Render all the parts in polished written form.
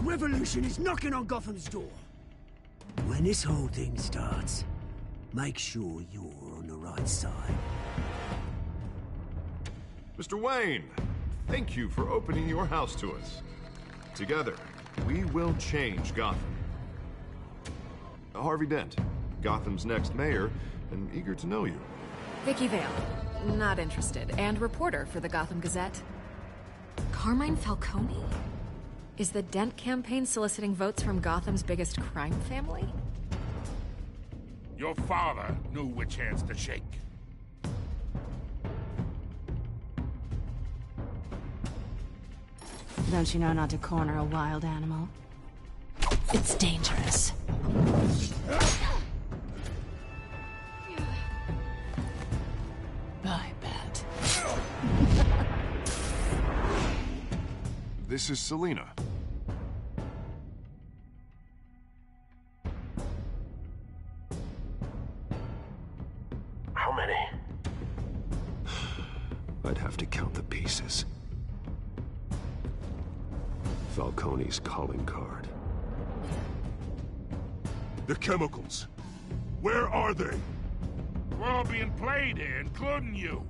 revolution is knocking on Gotham's door. When this whole thing starts, make sure you're on the right side. Mr. Wayne, thank you for opening your house to us. Together, we will change Gotham. Harvey Dent, Gotham's next mayor, and eager to know you. Vicky Vale, not interested, and reporter for the Gotham Gazette. Carmine Falcone? Is the Dent campaign soliciting votes from Gotham's biggest crime family? Your father knew which hands to shake. Don't you know not to corner a wild animal? It's dangerous. I bet. This is Selina. How many? I'd have to count the pieces. Falcone's calling card. The chemicals. Where are they? We're all being played here, including you.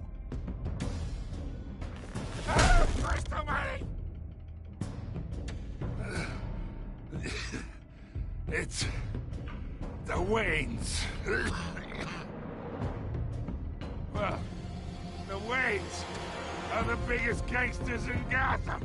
Ah, Christ almighty! It's the Waynes. Well, the Waynes are the biggest gangsters in Gotham.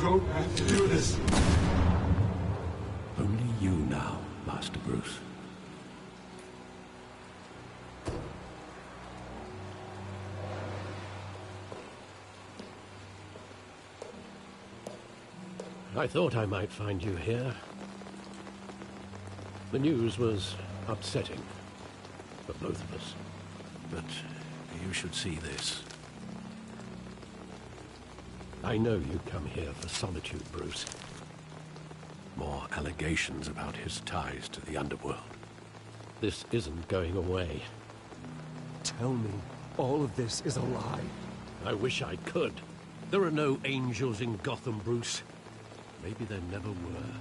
Don't have to do this. Only you now, Master Bruce. I thought I might find you here. The news was upsetting for both of us. But you should see this. I know you come here for solitude, Bruce. More allegations about his ties to the underworld. This isn't going away. Tell me, all of this is a lie. I wish I could. There are no angels in Gotham, Bruce. Maybe there never were.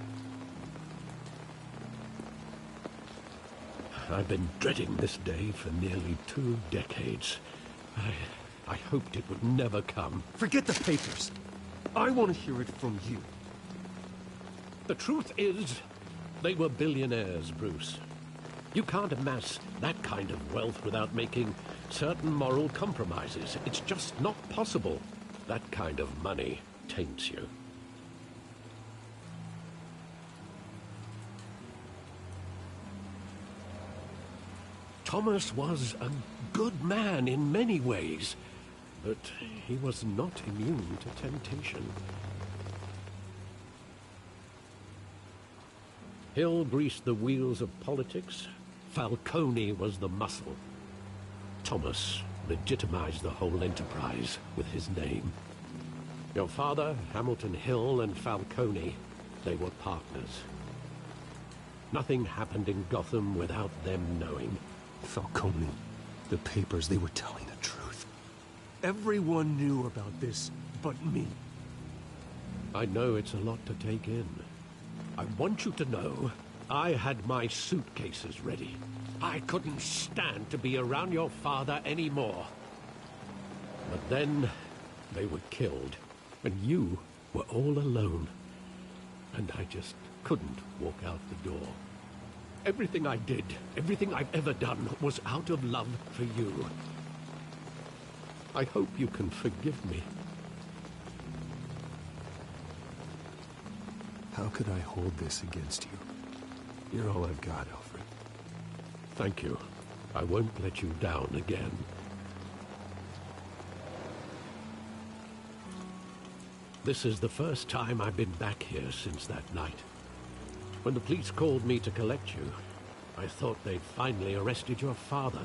I've been dreading this day for nearly 2 decades. I hoped it would never come. Forget the papers. I want to hear it from you. The truth is, they were billionaires, Bruce. You can't amass that kind of wealth without making certain moral compromises. It's just not possible. That kind of money taints you. Thomas was a good man in many ways, but he was not immune to temptation. Hill greased the wheels of politics. Falcone was the muscle. Thomas legitimized the whole enterprise with his name. Your father, Hamilton Hill, and Falcone, they were partners. Nothing happened in Gotham without them knowing. Falcone, the papers, they were telling the truth. Everyone knew about this but me. I know it's a lot to take in. I want you to know I had my suitcases ready. I couldn't stand to be around your father anymore. But then they were killed, and you were all alone. and I just couldn't walk out the door. Everything I did, everything I've ever done, was out of love for you. I hope you can forgive me. How could I hold this against you? You're all I've got, Alfred. Thank you. I won't let you down again. This is the first time I've been back here since that night. When the police called me to collect you, I thought they'd finally arrested your father.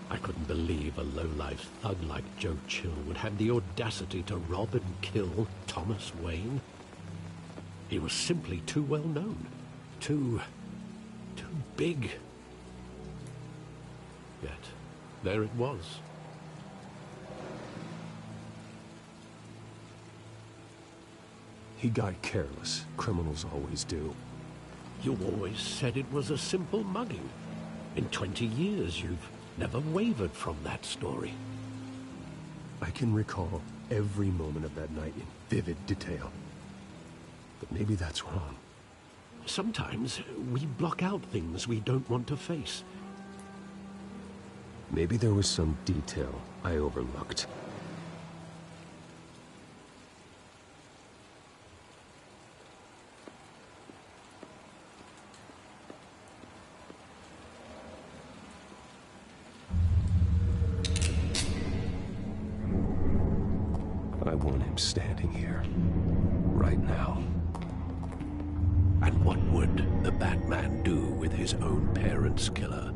I couldn't believe a low-life thug like Joe Chill would have the audacity to rob and kill Thomas Wayne. He was simply too well known. Too big. Yet, there it was. He got careless. Criminals always do. You always said it was a simple mugging. In 20 years, you've never wavered from that story. I can recall every moment of that night in vivid detail. But maybe that's wrong. Sometimes we block out things we don't want to face. Maybe there was some detail I overlooked. I want him standing here, right now. And what would the Batman do with his own parents' killer?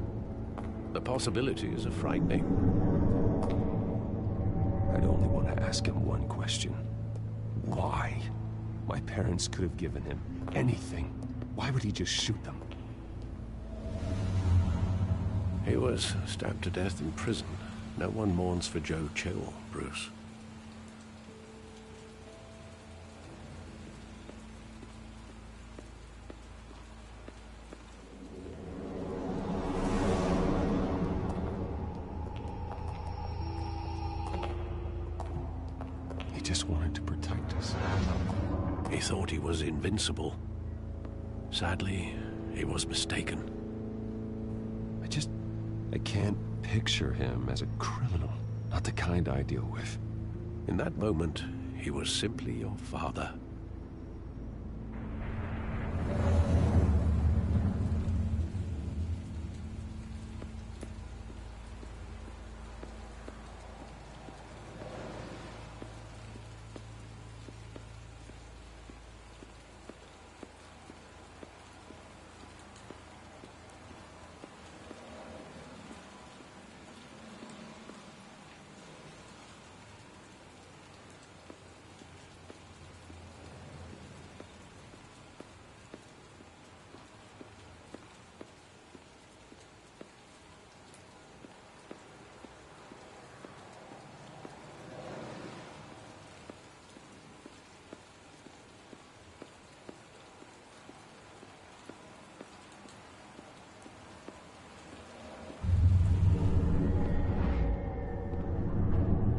The possibilities are frightening. I'd only want to ask him one question. Why? My parents could have given him anything. Why would he just shoot them? He was stabbed to death in prison. No one mourns for Joe Chill, Bruce. He just wanted to protect us. He thought he was invincible. Sadly, he was mistaken. I can't picture him as a criminal. Not the kind I deal with. In that moment, he was simply your father.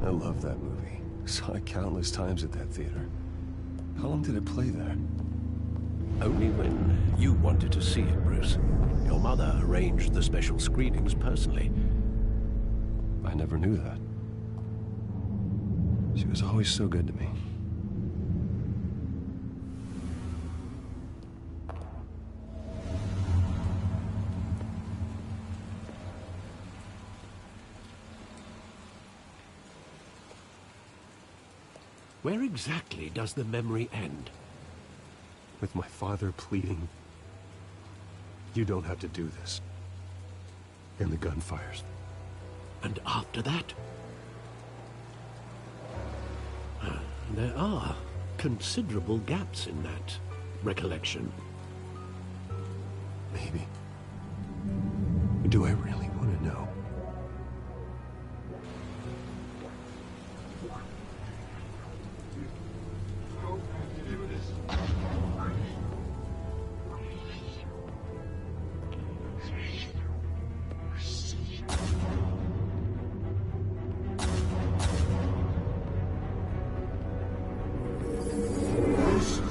I love that movie. Saw it countless times at that theater. How long did it play there? Only when you wanted to see it, Bruce. Your mother arranged the special screenings personally. I never knew that. She was always so good to me. Where exactly does the memory end? With my father pleading, "You don't have to do this." And the gun fires. And after that? There are considerable gaps in that recollection. Maybe. Do I really want to know?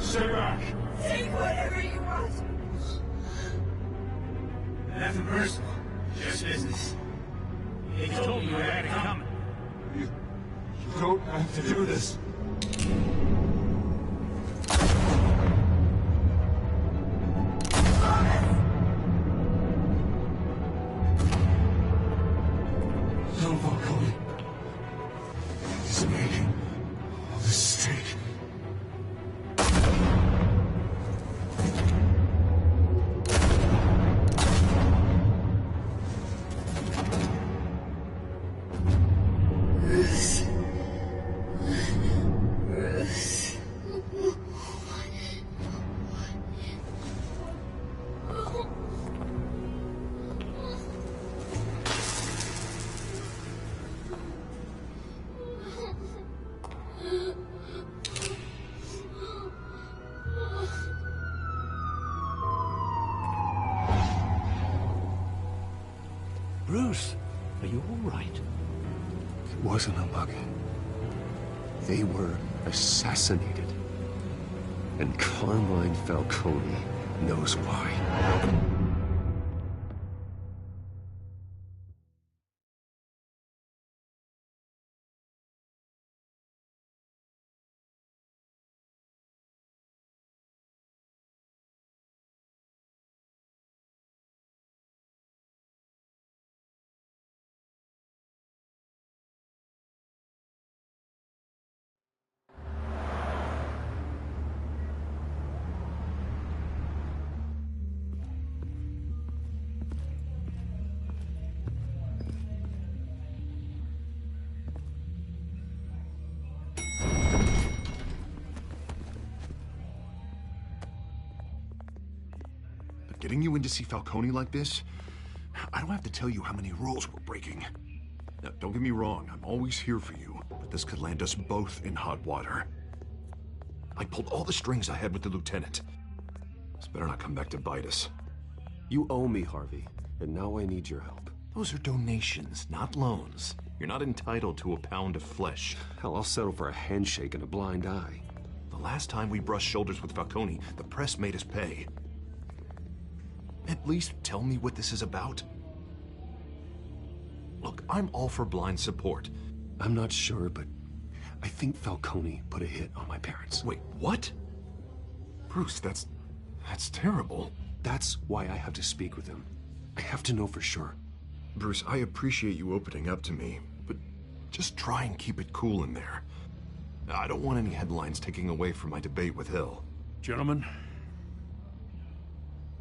Stay back! nothing personal. Just business. He told me we had it coming. You don't have to do this. No, Falcone. He's making a mistake. Bruce, are you all right? It wasn't a bug. They were assassinated. And Carmine Falcone knows why. Getting you in to see Falcone like this? I don't have to tell you how many rules we're breaking. Now, don't get me wrong, I'm always here for you, but this could land us both in hot water. I pulled all the strings I had with the lieutenant. This better not come back to bite us. You owe me, Harvey, and now I need your help. Those are donations, not loans. You're not entitled to a pound of flesh. Hell, I'll settle for a handshake and a blind eye. The last time we brushed shoulders with Falcone, the press made us pay. At least tell me what this is about. Look, I'm all for blind support. I'm not sure, but I think Falcone put a hit on my parents. Wait, what? Bruce, that's terrible. That's why I have to speak with him. I have to know for sure. Bruce, I appreciate you opening up to me, but just try and keep it cool in there. I don't want any headlines taking away from my debate with Hill. Gentlemen,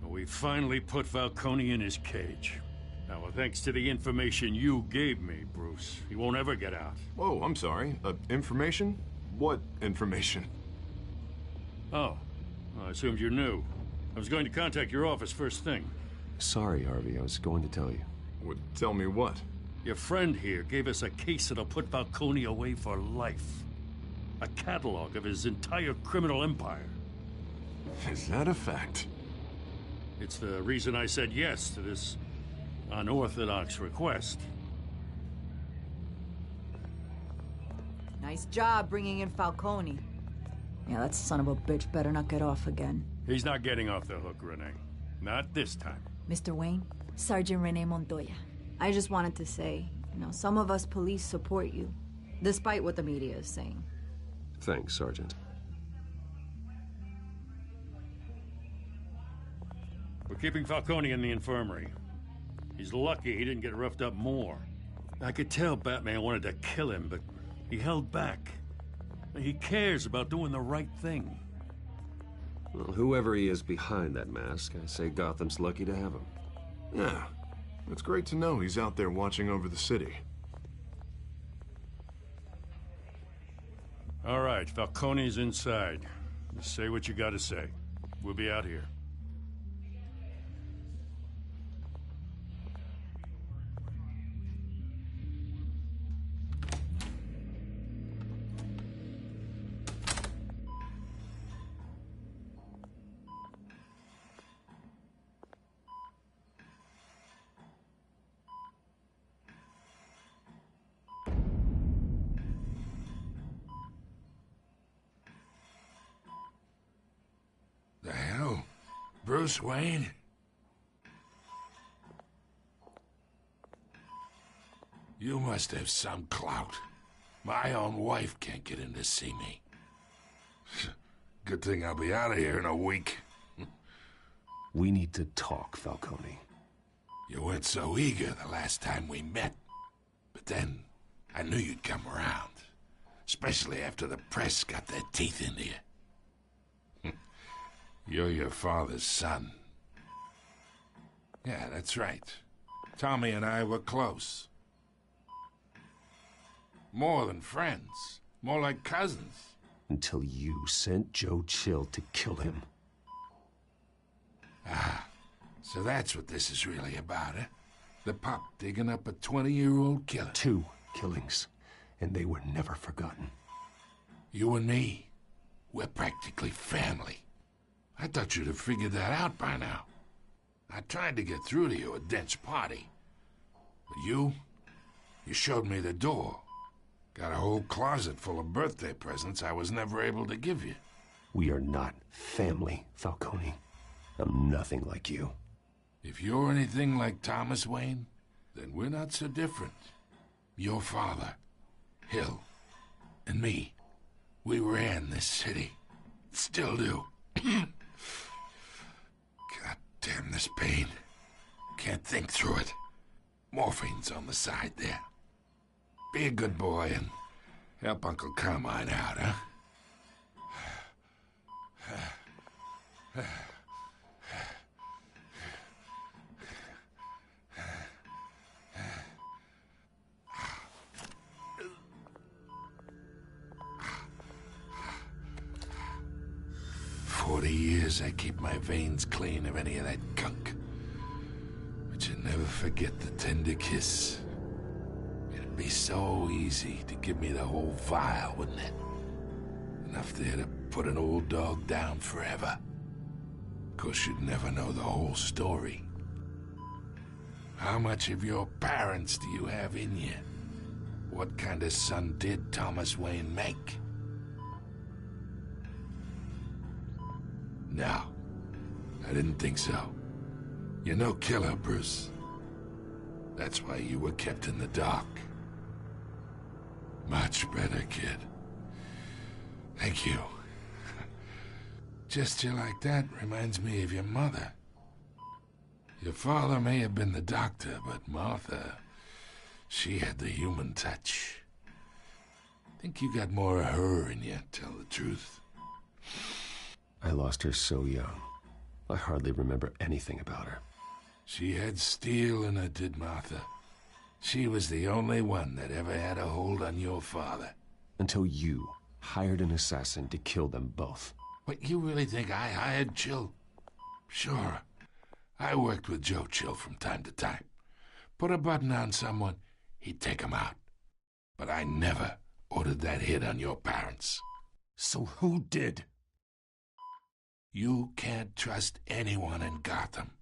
we finally put Falcone in his cage. Now, thanks to the information you gave me, Bruce, he won't ever get out. Whoa, I'm sorry. Information? What information? Oh, well, I assumed you knew. I was going to contact your office first thing. Sorry, Harvey, I was going to tell you. Would tell me what? Your friend here gave us a case that'll put Falcone away for life. A catalog of his entire criminal empire. Is that a fact? It's the reason I said yes to this unorthodox request. Nice job bringing in Falcone. Yeah, that son of a bitch better not get off again. He's not getting off the hook, Renee. Not this time. Mr. Wayne, Sergeant Renee Montoya. I just wanted to say, some of us police support you, despite what the media is saying. Thanks, Sergeant. We're keeping Falcone in the infirmary. He's lucky he didn't get roughed up more. I could tell Batman wanted to kill him, but he held back. He cares about doing the right thing. Well, whoever he is behind that mask, I say Gotham's lucky to have him. Yeah, it's great to know he's out there watching over the city. All right, Falcone's inside. Just say what you gotta say. We'll be out here. The hell? Bruce Wayne? You must have some clout. My own wife can't get in to see me. Good thing I'll be out of here in a week. We need to talk, Falcone. You weren't so eager the last time we met. But then, I knew you'd come around. Especially after the press got their teeth into you. You're your father's son. Yeah, that's right. Tommy and I were close. More than friends. More like cousins. Until you sent Joe Chill to kill him. Ah, so that's what this is really about, eh? The pup digging up a 20-year-old killer. 2 killings, and they were never forgotten. You and me, we're practically family. I thought you'd have figured that out by now. I tried to get through to you at Dent's party. But you showed me the door. Got a whole closet full of birthday presents I was never able to give you. We are not family, Falcone. I'm nothing like you. If you're anything like Thomas Wayne, then we're not so different. Your father, Hill, and me, we ran this city. Still do. God damn this pain. Can't think through it. Morphine's on the side there. Be a good boy and help Uncle Carmine out, huh? 40 years I keep my veins clean of any of that gunk. But you never forget the tender kiss. It'd be so easy to give me the whole vial, wouldn't it? Enough there to put an old dog down forever. Of course, you'd never know the whole story. How much of your parents do you have in you? What kind of son did Thomas Wayne make? No, I didn't think so. You're no killer, Bruce. That's why you were kept in the dark. Much better, kid. Thank you. Gesture like that reminds me of your mother. Your father may have been the doctor, but Martha, she had the human touch. Think you got more of her in you, tell the truth. I lost her so young. I hardly remember anything about her. She had steel in her, did Martha. She was the only one that ever had a hold on your father. Until you hired an assassin to kill them both. What, you really think I hired Chill? Sure. I worked with Joe Chill from time to time. Put a button on someone, he'd take him out. But I never ordered that hit on your parents. So who did? You can't trust anyone in Gotham.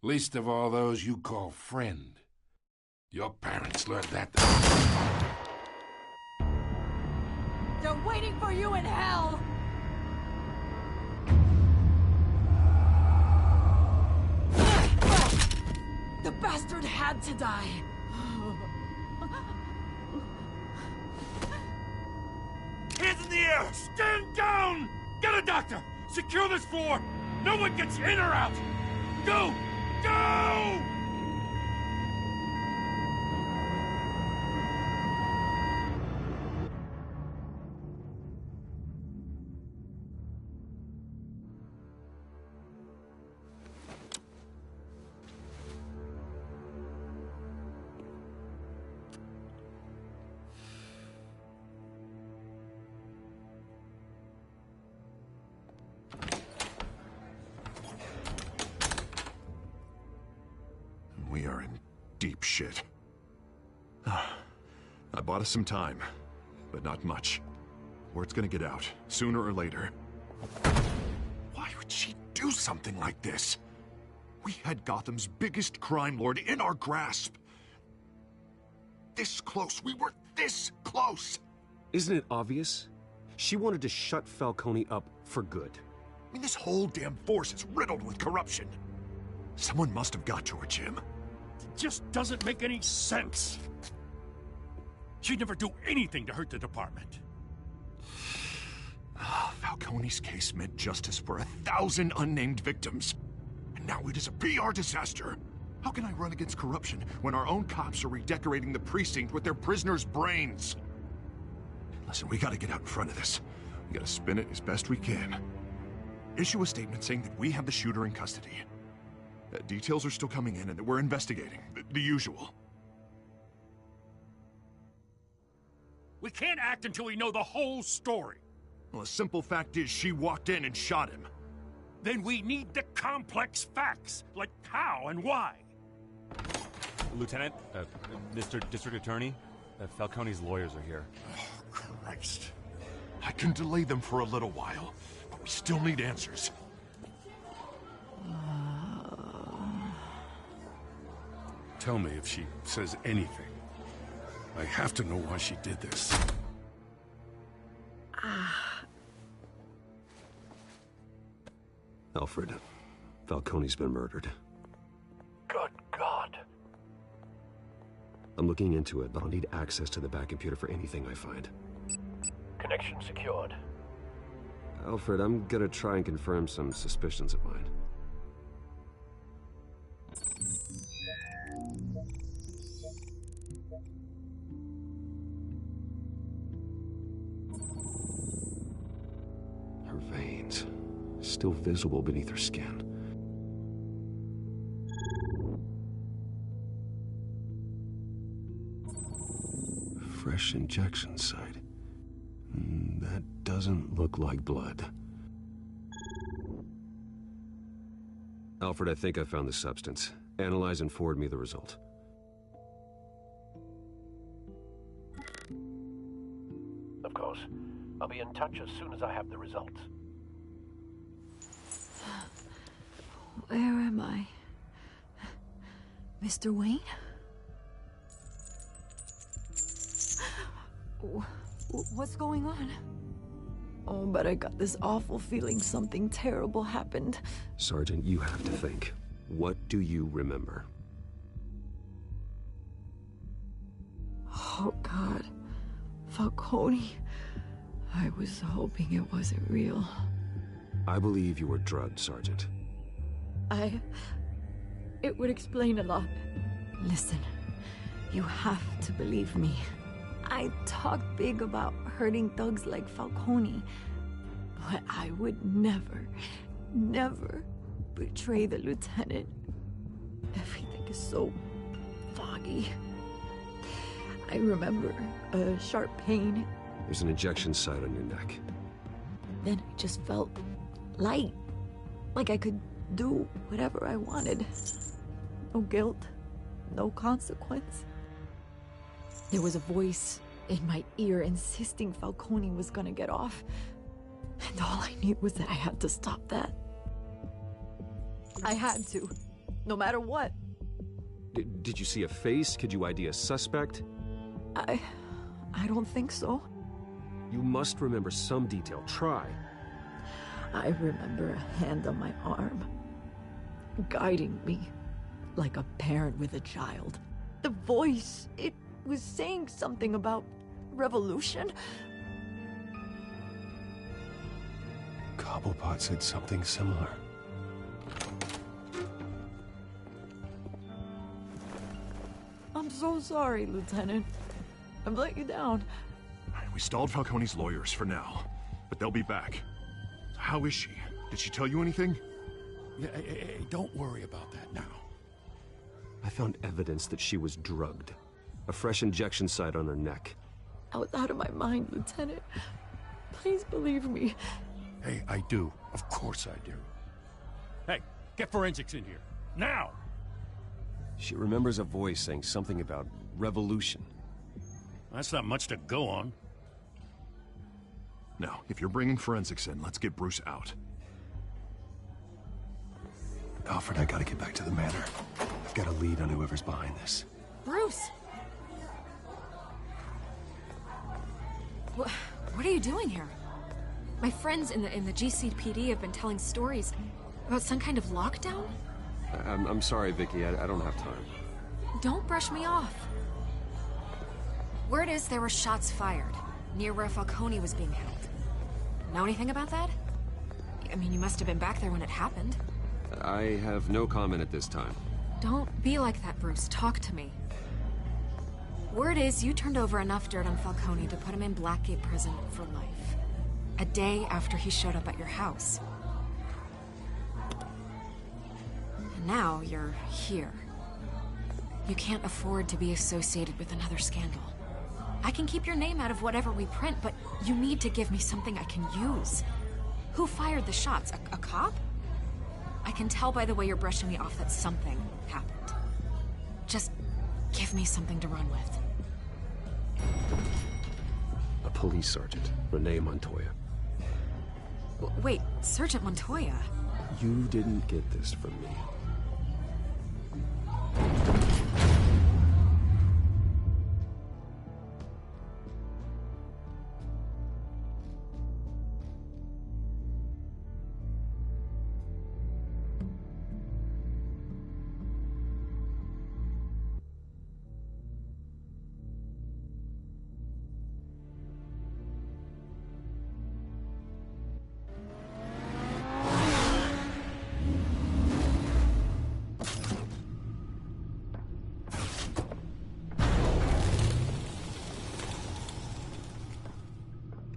Least of all those you call friend. Your parents learned that. They're waiting for you in hell! The bastard had to die. Hands in the air! Stand down! Get a doctor! Secure this floor! No one gets in or out! Go! Go! We are in deep shit. I bought us some time, but not much. Word's gonna get out, sooner or later. Why would she do something like this? We had Gotham's biggest crime lord in our grasp. This close, we were this close! Isn't it obvious? She wanted to shut Falcone up for good. I mean, this whole damn force is riddled with corruption. Someone must have got to her, Jim. It just doesn't make any sense. She'd never do anything to hurt the department. Falcone's case meant justice for 1,000 unnamed victims. And now it is a PR disaster. How can I run against corruption when our own cops are redecorating the precinct with their prisoners' brains? Listen, we gotta get out in front of this. We gotta spin it as best we can. Issue a statement saying that we have the shooter in custody. Details are still coming in and that we're investigating. The usual. We can't act until we know the whole story. Well, a simple fact is she walked in and shot him. Then we need the complex facts, like how and why. Lieutenant, Mr. District Attorney, Falcone's lawyers are here. Oh, Christ. I can delay them for a little while, but we still need answers. Tell me if she says anything. I have to know why she did this. Alfred, Falcone's been murdered. Good God. I'm looking into it, but I'll need access to the back computer for anything I find. Connection secured. Alfred, I'm gonna try and confirm some suspicions of mine. Her veins, still visible beneath her skin. Fresh injection site. That doesn't look like blood. Alfred, I think I found the substance. Analyze and forward me the result. Of course. I'll be in touch as soon as I have the results. Where am I? Mr. Wayne? What's going on? Oh, but I got this awful feeling something terrible happened. Sergeant, you have to think. What do you remember? Oh, God. Falcone. I was hoping it wasn't real. I believe you were drugged, Sergeant. It would explain a lot. Listen, you have to believe me. I talk big about hurting thugs like Falcone, but I would never, never betray the lieutenant. Everything is so foggy. I remember a sharp pain. There's an injection site on your neck. Then I just felt light, like I could do whatever I wanted. No guilt, no consequence. There was a voice in my ear insisting Falcone was gonna get off. And all I knew was that I had to stop that. I had to, no matter what. Did you see a face? Could you ID a suspect? I don't think so. You must remember some detail. Try. I remember a hand on my arm, guiding me like a parent with a child. The voice, it was saying something about revolution. Cobblepot said something similar. I'm so sorry, Lieutenant. I've let you down. We stalled Falcone's lawyers for now, but they'll be back. How is she? Did she tell you anything? Yeah, hey, don't worry about that now. I found evidence that she was drugged. A fresh injection site on her neck. I was out of my mind, Lieutenant. Please believe me. Hey, I do. Of course I do. Hey, get forensics in here. Now! She remembers a voice saying something about revolution. That's not much to go on. Now, if you're bringing forensics in, let's get Bruce out. Alfred, I gotta get back to the manor. I've got a lead on whoever's behind this. Bruce! What are you doing here? My friends in the GCPD have been telling stories about some kind of lockdown? I'm sorry, Vicky. I don't have time. Don't brush me off. Word is there were shots fired, near where Falcone was being held. Know anything about that? I mean, you must have been back there when it happened. I have no comment at this time. Don't be like that, Bruce. Talk to me. Word is you turned over enough dirt on Falcone to put him in Blackgate Prison for life. A day after he showed up at your house. And now you're here. You can't afford to be associated with another scandal. I can keep your name out of whatever we print, but you need to give me something I can use. Who fired the shots? A cop? I can tell by the way you're brushing me off that something happened. Just give me something to run with. A police sergeant, Renee Montoya. Wait, Sergeant Montoya? You didn't get this from me.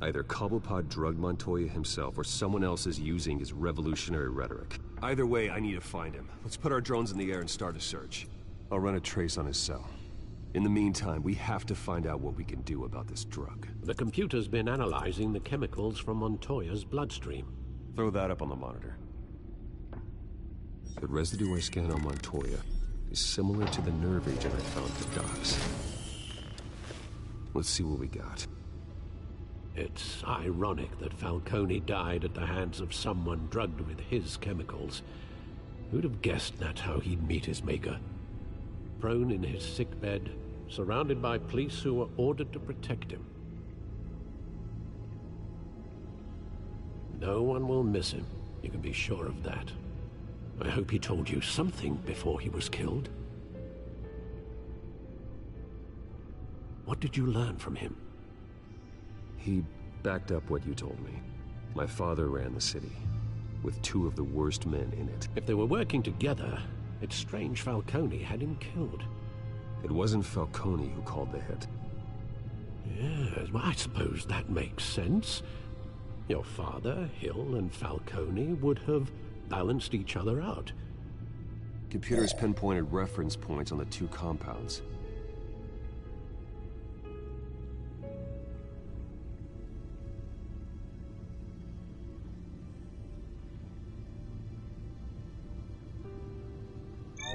Either Cobblepot drugged Montoya himself, or someone else is using his revolutionary rhetoric. Either way, I need to find him. Let's put our drones in the air and start a search. I'll run a trace on his cell. In the meantime, we have to find out what we can do about this drug. The computer's been analyzing the chemicals from Montoya's bloodstream. Throw that up on the monitor. The residue I scanned on Montoya is similar to the nerve agent I found at the docks. Let's see what we got. It's ironic that Falcone died at the hands of someone drugged with his chemicals. Who'd have guessed that's how he'd meet his maker? Prone in his sickbed, surrounded by police who were ordered to protect him. No one will miss him, you can be sure of that. I hope he told you something before he was killed. What did you learn from him? He backed up what you told me. My father ran the city, with two of the worst men in it. If they were working together, it's strange Falcone had him killed. It wasn't Falcone who called the hit. Yes, well, I suppose that makes sense. Your father, Hill, and Falcone would have balanced each other out. Computers pinpointed reference points on the two compounds.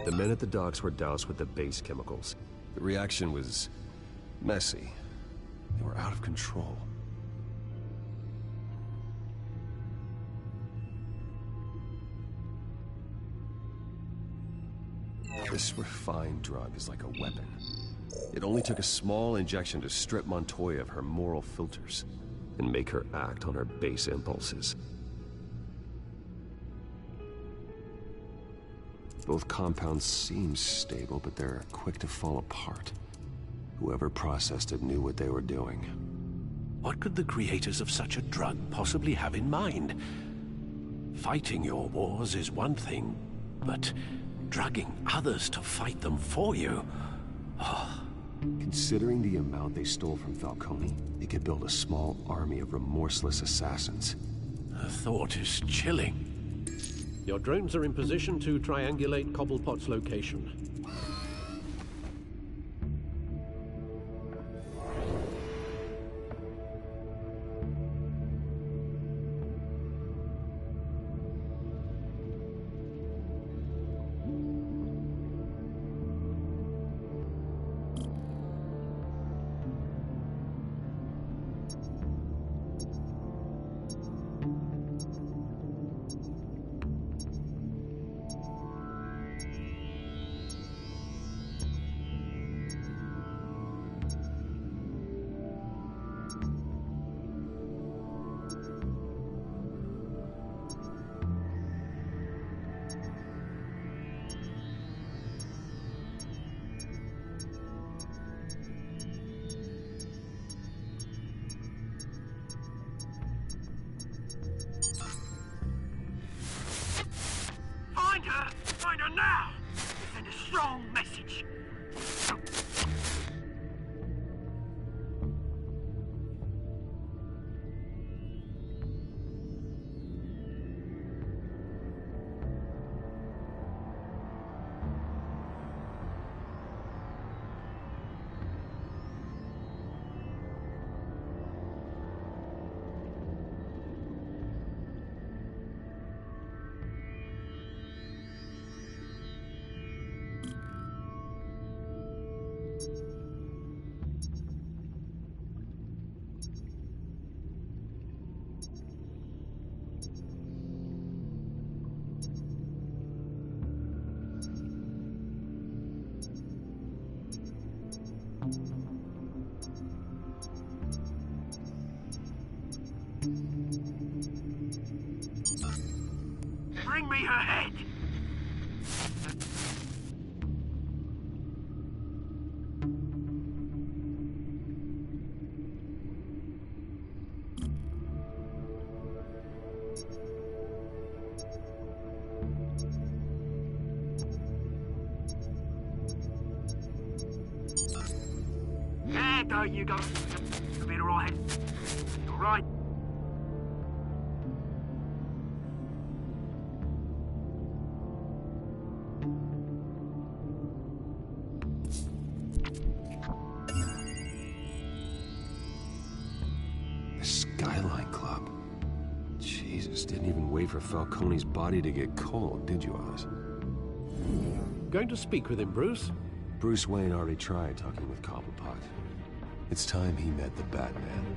The men at the docks were doused with the base chemicals. The reaction was messy. They were out of control. This refined drug is like a weapon. It only took a small injection to strip Montoya of her moral filters and make her act on her base impulses. Both compounds seem stable, but they're quick to fall apart. Whoever processed it knew what they were doing. What could the creators of such a drug possibly have in mind? Fighting your wars is one thing, but drugging others to fight them for you? Oh. Considering the amount they stole from Falcone, they could build a small army of remorseless assassins. The thought is chilling. Your drones are in position to triangulate Cobblepot's location. me her head! There you go. You'll be alright. Alright. The Skyline Club. Jesus, didn't even wait for Falcone's body to get cold, did you, Oz? Going to speak with him, Bruce? Bruce Wayne already tried talking with Cobblepot. It's time he met the Batman.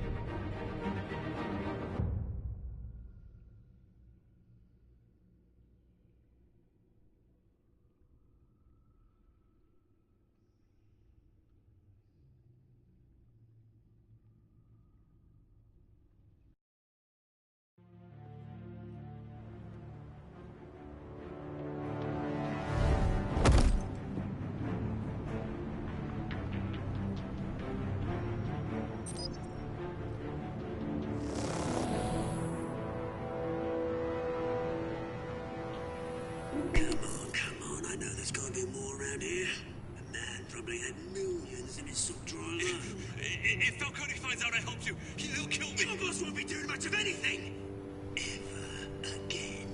If Falcone finds out I helped you, he'll kill me. Your boss won't be doing much of anything. Ever again.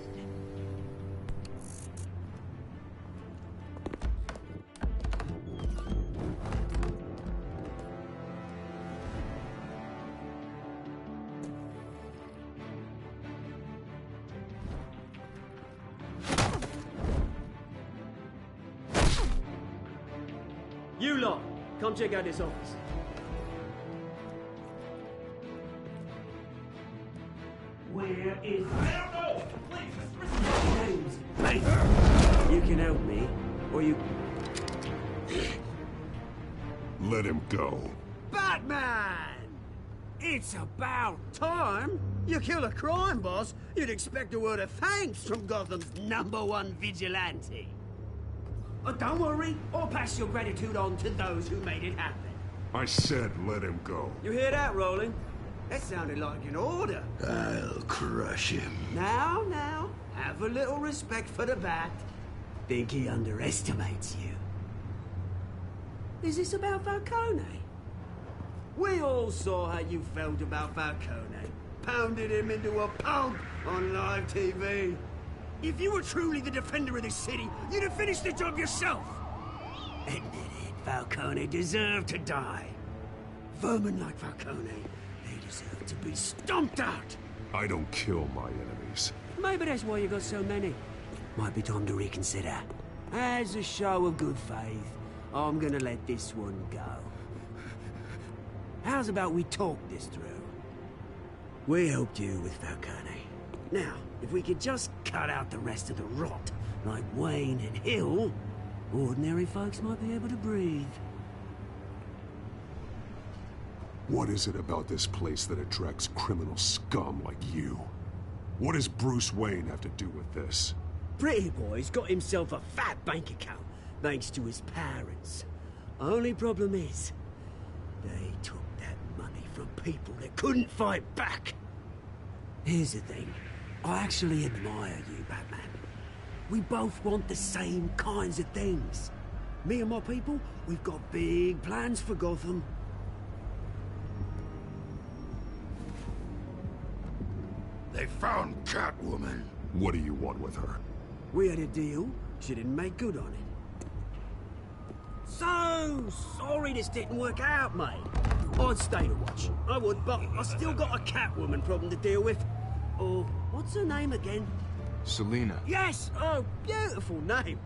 You lot, come check out this office. Where is... I don't know! James, mate, you can help me, or you... Let him go. Batman! It's about time. You kill a crime boss, you'd expect a word of thanks from Gotham's #1 vigilante. Oh, don't worry, I'll pass your gratitude on to those who made it happen. I said let him go. You hear that, Roland? That sounded like an order. I'll crush him. Now, have a little respect for the Bat. Think he underestimates you. Is this about Falcone? We all saw how you felt about Falcone. Pounded him into a pulp on live TV. If you were truly the defender of this city, you'd have finished the job yourself. Admit it, Falcone deserved to die. Vermin like Falcone, they deserve to be stomped out. I don't kill my enemies. Maybe that's why you got so many. Might be time to reconsider. As a show of good faith, I'm gonna let this one go. How's about we talk this through? We helped you with Falcone. Now, if we could just cut out the rest of the rot, like Wayne and Hill, ordinary folks might be able to breathe. What is it about this place that attracts criminal scum like you? What does Bruce Wayne have to do with this? Pretty Boy's got himself a fat bank account, thanks to his parents. Only problem is, they took that money from people that couldn't fight back. Here's the thing. I actually admire you, Batman. We both want the same kinds of things. Me and my people, we've got big plans for Gotham. They found Catwoman. What do you want with her? We had a deal. She didn't make good on it. So sorry this didn't work out, mate. I'd stay to watch. I would, but I still got a Catwoman problem to deal with. Oh, what's her name again? Selina. Yes! Oh, beautiful name.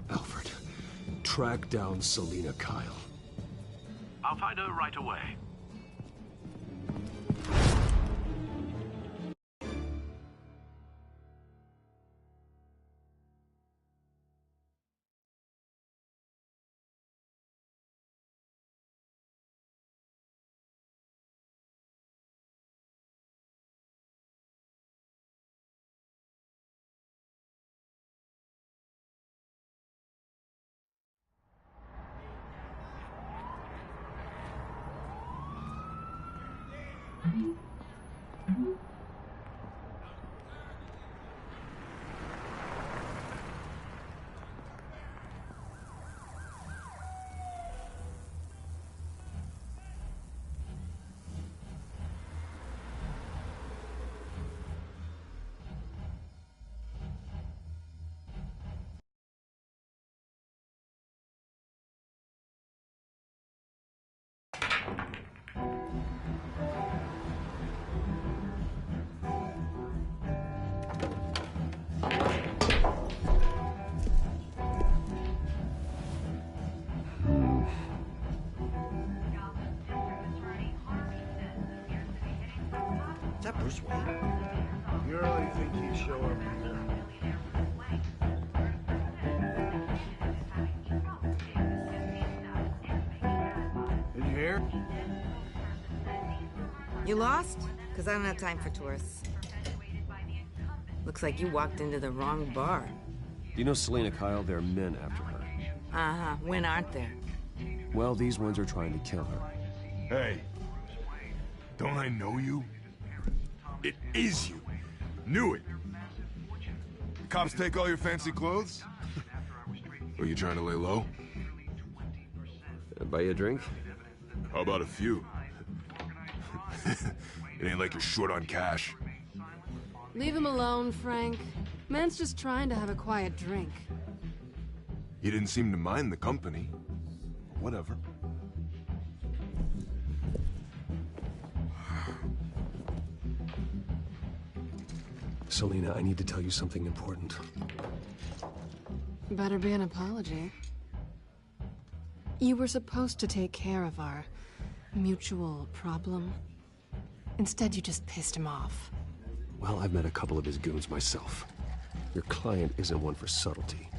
Alfred, track down Selina Kyle. I'll find her right away. Is that Bruce Wayne? You really think he'd show up here? In here? You lost? Because I don't have time for tourists. Looks like you walked into the wrong bar. You know Selina Kyle? There are men after her. Uh-huh. When aren't there? Well, these ones are trying to kill her. Hey, don't I know you? It is you. Knew it. Cops take all your fancy clothes? Are you trying to lay low? Buy you a drink? How about a few? It ain't like you're short on cash. Leave him alone, Frank. Man's just trying to have a quiet drink. He didn't seem to mind the company. Whatever. Selina, I need to tell you something important. Better be an apology. You were supposed to take care of our mutual problem. Instead, you just pissed him off. Well, I've met a couple of his goons myself. Your client isn't one for subtlety.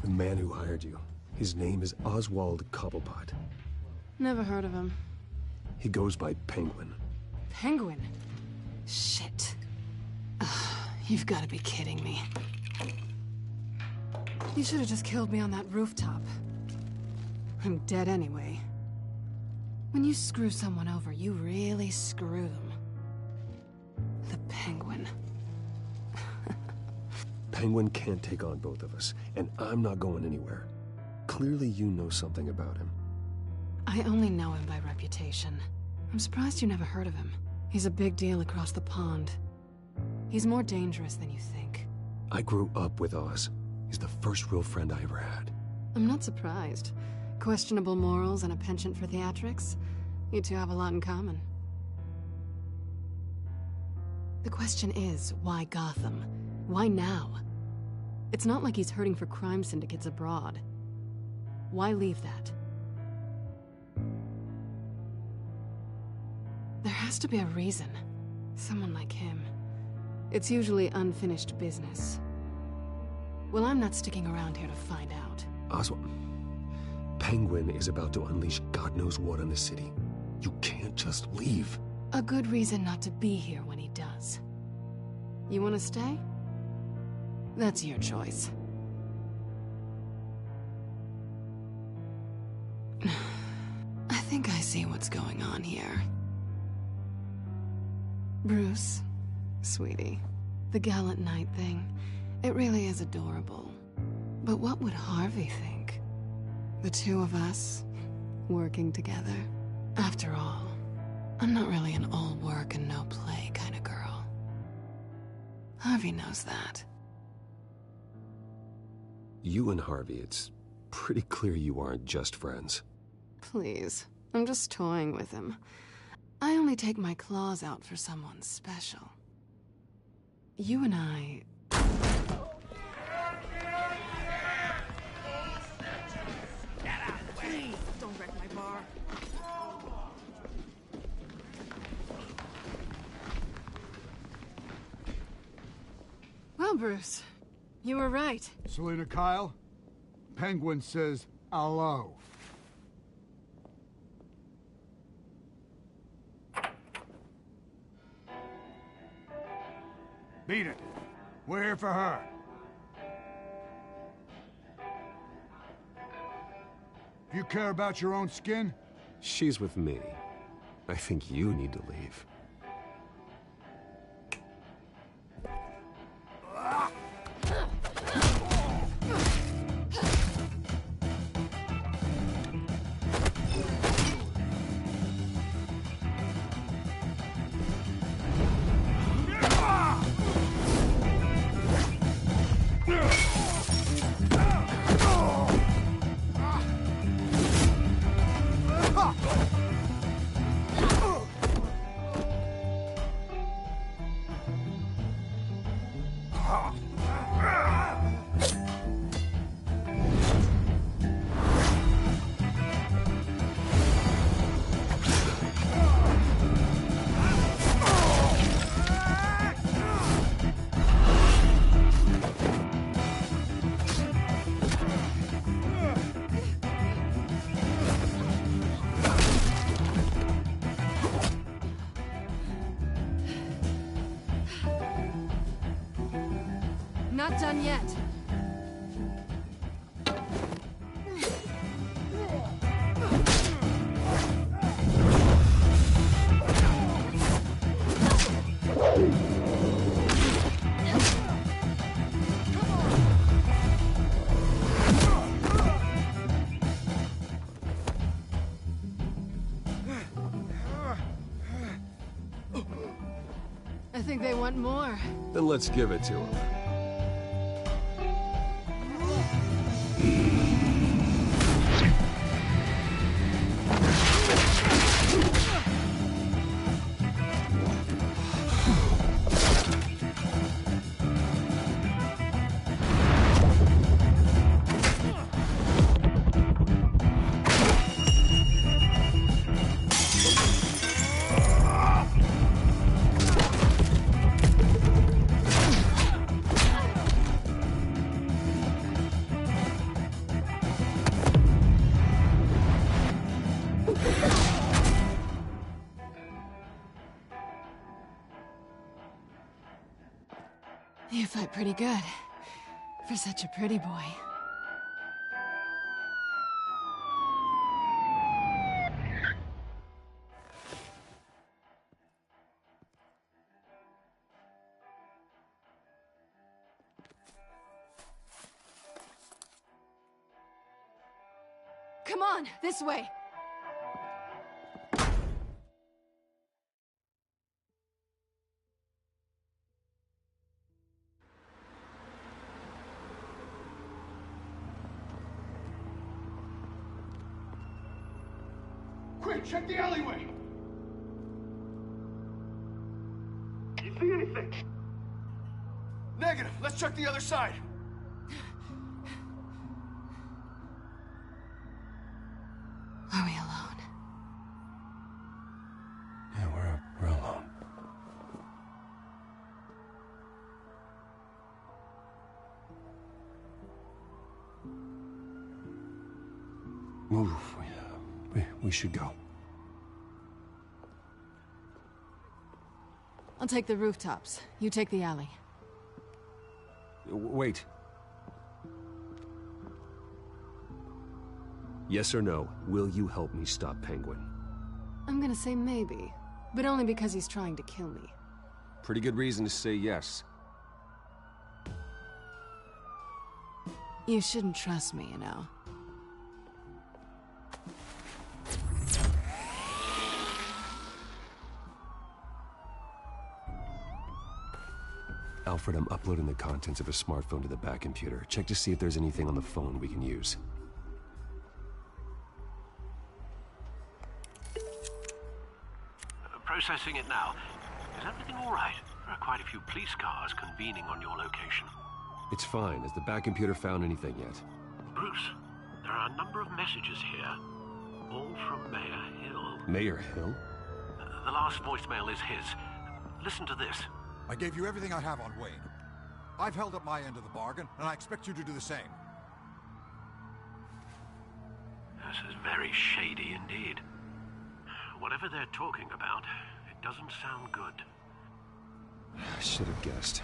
The man who hired you, his name is Oswald Cobblepot. Never heard of him. He goes by Penguin. Penguin? Shit. You've got to be kidding me. You should have just killed me on that rooftop. I'm dead anyway. When you screw someone over, you really screw them. The Penguin. Penguin can't take on both of us, and I'm not going anywhere. Clearly you know something about him. I only know him by reputation. I'm surprised you never heard of him. He's a big deal across the pond. He's more dangerous than you think. I grew up with Oz. He's the first real friend I ever had. I'm not surprised. Questionable morals and a penchant for theatrics. You two have a lot in common. The question is, why Gotham? Why now? It's not like he's hurting for crime syndicates abroad. Why leave that? There has to be a reason. Someone like him. It's usually unfinished business. Well, I'm not sticking around here to find out. Oswald, Penguin is about to unleash God knows what on the city. You can't just leave. A good reason not to be here when he does. You want to stay? That's your choice. I think I see what's going on here. Bruce, sweetie, the gallant knight thing, it really is adorable. But what would Harvey think? The two of us, working together. After all, I'm not really an all work and no play kind of girl. Harvey knows that. You and Harvey, it's pretty clear you aren't just friends. Please, I'm just toying with him. I only take my claws out for someone special. You and I... Well, Bruce, you were right. Selina Kyle, Penguin says hello. Beat it. We're here for her. You care about your own skin? She's with me. I think you need to leave. Not done yet. I think they want more. Then let's give it to them. You fight pretty good. For such a pretty boy. Come on, this way! Quick, check the alleyway! You see anything? Negative. Let's check the other side. Are we alone? Yeah, we're alone. Move. We should go. I'll take the rooftops. You take the alley. Wait. Yes or no, will you help me stop Penguin? I'm gonna say maybe, but only because he's trying to kill me. Pretty good reason to say yes. You shouldn't trust me, you know. Alfred, I'm uploading the contents of a smartphone to the back computer. Check to see if there's anything on the phone we can use. Processing it now. Is everything all right? There are quite a few police cars convening on your location. It's fine. Has the back computer found anything yet? Bruce, there are a number of messages here. All from Mayor Hill. Mayor Hill? The last voicemail is his. Listen to this. I gave you everything I have on Wayne. I've held up my end of the bargain, and I expect you to do the same. This is very shady indeed. Whatever they're talking about, it doesn't sound good. I should have guessed.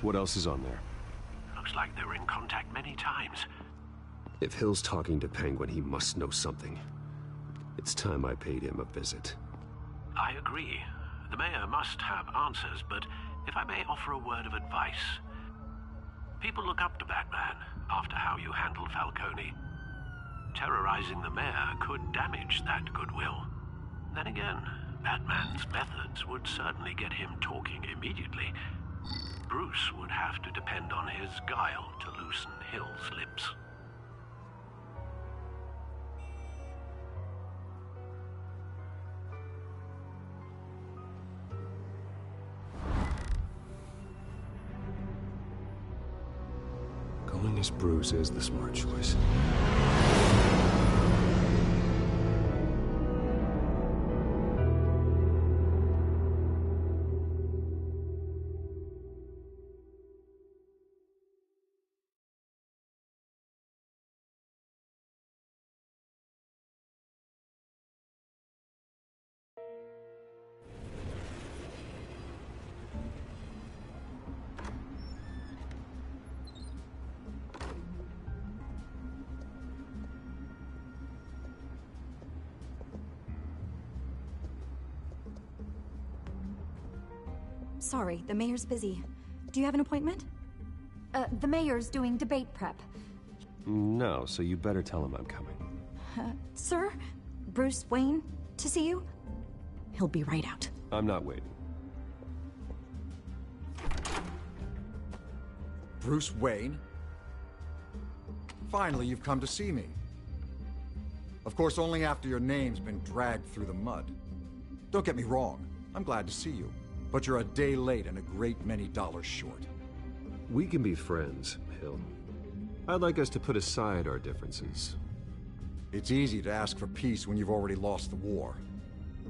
What else is on there? Looks like they were in contact many times. If Hill's talking to Penguin, he must know something. It's time I paid him a visit. I agree. The mayor must have answers, but if I may offer a word of advice. People look up to Batman after how you handled Falcone. Terrorizing the mayor could damage that goodwill. Then again, Batman's methods would certainly get him talking immediately. Bruce would have to depend on his guile to loosen Hill's lips. Going as Bruce is the smart choice. Sorry, the mayor's busy. Do you have an appointment? The mayor's doing debate prep. No, so you better tell him I'm coming. Sir? Bruce Wayne? To see you? He'll be right out. I'm not waiting. Bruce Wayne? Finally, you've come to see me. Of course, only after your name's been dragged through the mud. Don't get me wrong, I'm glad to see you. But you're a day late and a great many dollars short. We can be friends, Hill. I'd like us to put aside our differences. It's easy to ask for peace when you've already lost the war.